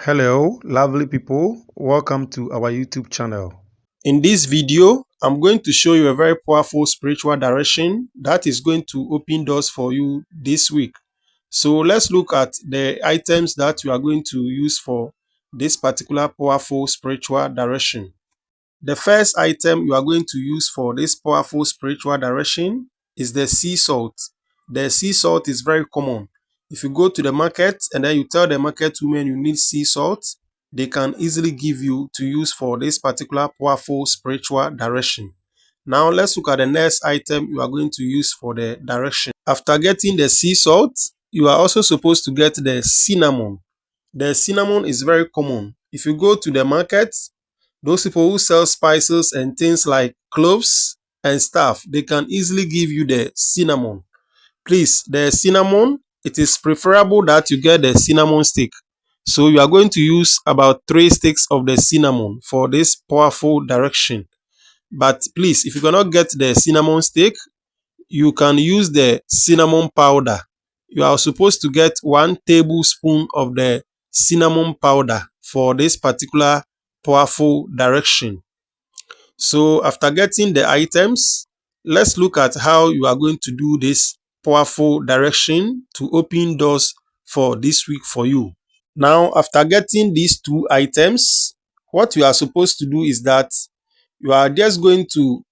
Hello, lovely people. Welcome to our YouTube channel. In this video, I'm going to show you a very powerful spiritual direction that is going to open doors for you this week. So let's look at the items that you are going to use for this particular powerful spiritual direction. The first item you are going to use for this powerful spiritual direction is the sea salt. The sea salt is very common. If you go to the market and then you tell the market women you need sea salt, they can easily give you to use for this particular powerful spiritual direction. Now let's look at the next item you are going to use for the direction. After getting the sea salt, you are also supposed to get the cinnamon. The cinnamon is very common. If you go to the market, those people who sell spices and things like cloves and stuff, they can easily give you the cinnamon. Please, the cinnamon, it is preferable that you get the cinnamon stick. So you are going to use about 3 sticks of the cinnamon for this powerful direction. But please, if you cannot get the cinnamon stick, you can use the cinnamon powder. You are supposed to get 1 tablespoon of the cinnamon powder for this particular powerful direction. So after getting the items, let's look at how you are going to do this powerful direction to open doors for this week for you. Now, after getting these 2 items, what you are supposed to do is that you are just going to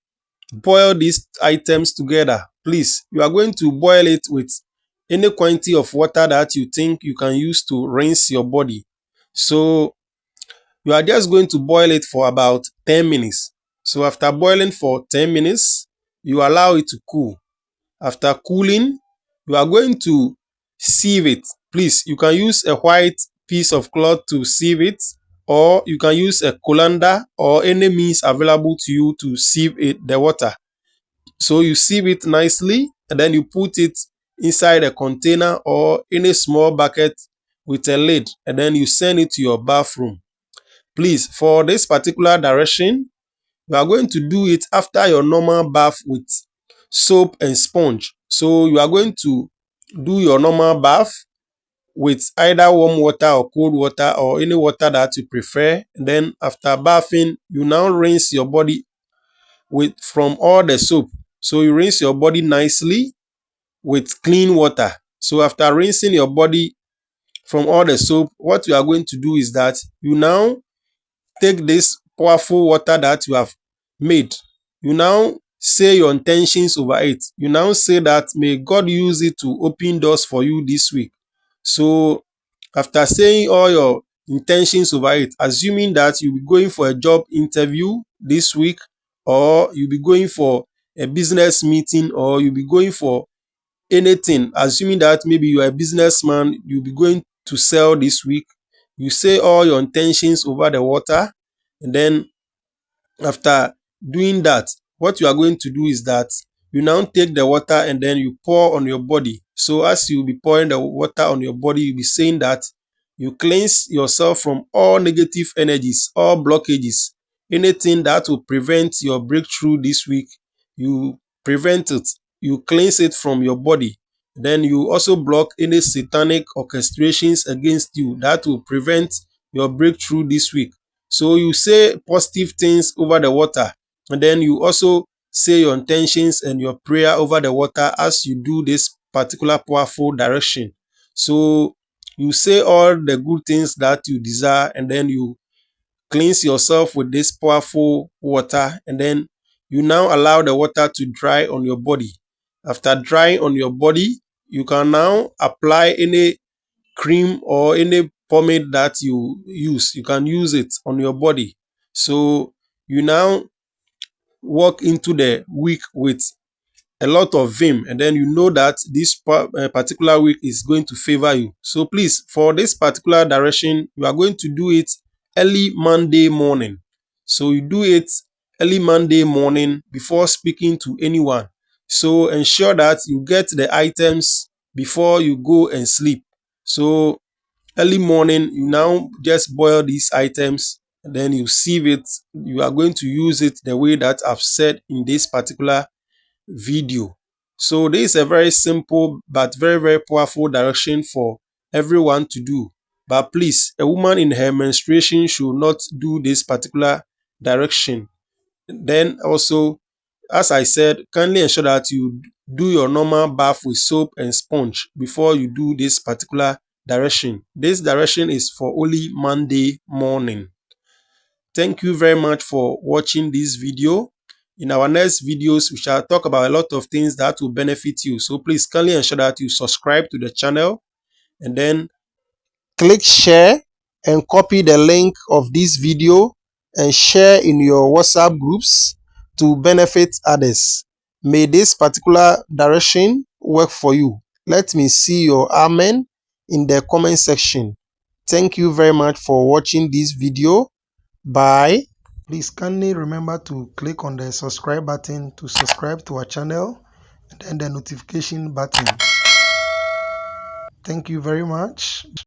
boil these items together. Please, you are going to boil it with any quantity of water that you think you can use to rinse your body. So you are just going to boil it for about 10 minutes. So after boiling for 10 minutes, you allow it to cool. After cooling, you are going to sieve it. Please, you can use a white piece of cloth to sieve it, or you can use a colander or any means available to you to sieve the water. So you sieve it nicely and then you put it inside a container or in a small bucket with a lid, and then you send it to your bathroom. Please, for this particular direction, you are going to do it after your normal bath with soap and sponge. So you are going to do your normal bath with either warm water or cold water or any water that you prefer. And then after bathing, you now rinse your body from all the soap. So you rinse your body nicely with clean water. So after rinsing your body from all the soap, what you are going to do is that you now take this powerful water that you have made. You now say your intentions over it. You now say that may God use it to open doors for you this week. So after saying all your intentions over it, assuming that you'll be going for a job interview this week, or you'll be going for a business meeting, or you'll be going for anything, assuming that maybe you are a businessman, you'll be going to sell this week, you say all your intentions over the water, and then after doing that, what you are going to do is that you now take the water and then you pour on your body. So as you be pouring the water on your body, you'll be saying that you cleanse yourself from all negative energies, all blockages, anything that will prevent your breakthrough this week. You prevent it, you cleanse it from your body. Then you also block any satanic orchestrations against you that will prevent your breakthrough this week. So you say positive things over the water, and then you also say your intentions and your prayer over the water as you do this particular powerful direction. So you say all the good things that you desire, and then you cleanse yourself with this powerful water, and then you now allow the water to dry on your body. After drying on your body, you can now apply any cream or any pomade that you use. You can use it on your body. So you now walk into the week with a lot of vim, and then you know that this particular week is going to favor you. So please, for this particular direction, you are going to do it early Monday morning. So you do it early Monday morning before speaking to anyone. So ensure that you get the items before you go and sleep. So early morning, you now just boil these items, and then you sieve it. You are going to use it the way that I've said in this particular video. So this is a very simple but very, very powerful direction for everyone to do. But please, a woman in her menstruation should not do this particular direction. Then also, as I said, kindly ensure that you do your normal bath with soap and sponge before you do this particular direction. This direction is for only Monday morning. Thank you very much for watching this video. In our next videos, we shall talk about a lot of things that will benefit you. So please kindly ensure that you subscribe to the channel and then click share and copy the link of this video and share in your WhatsApp groups to benefit others. May this particular direction work for you. Let me see your amen in the comment section. Thank you very much for watching this video. Bye. Please kindly remember to click on the subscribe button to subscribe to our channel and then the notification button. Thank you very much.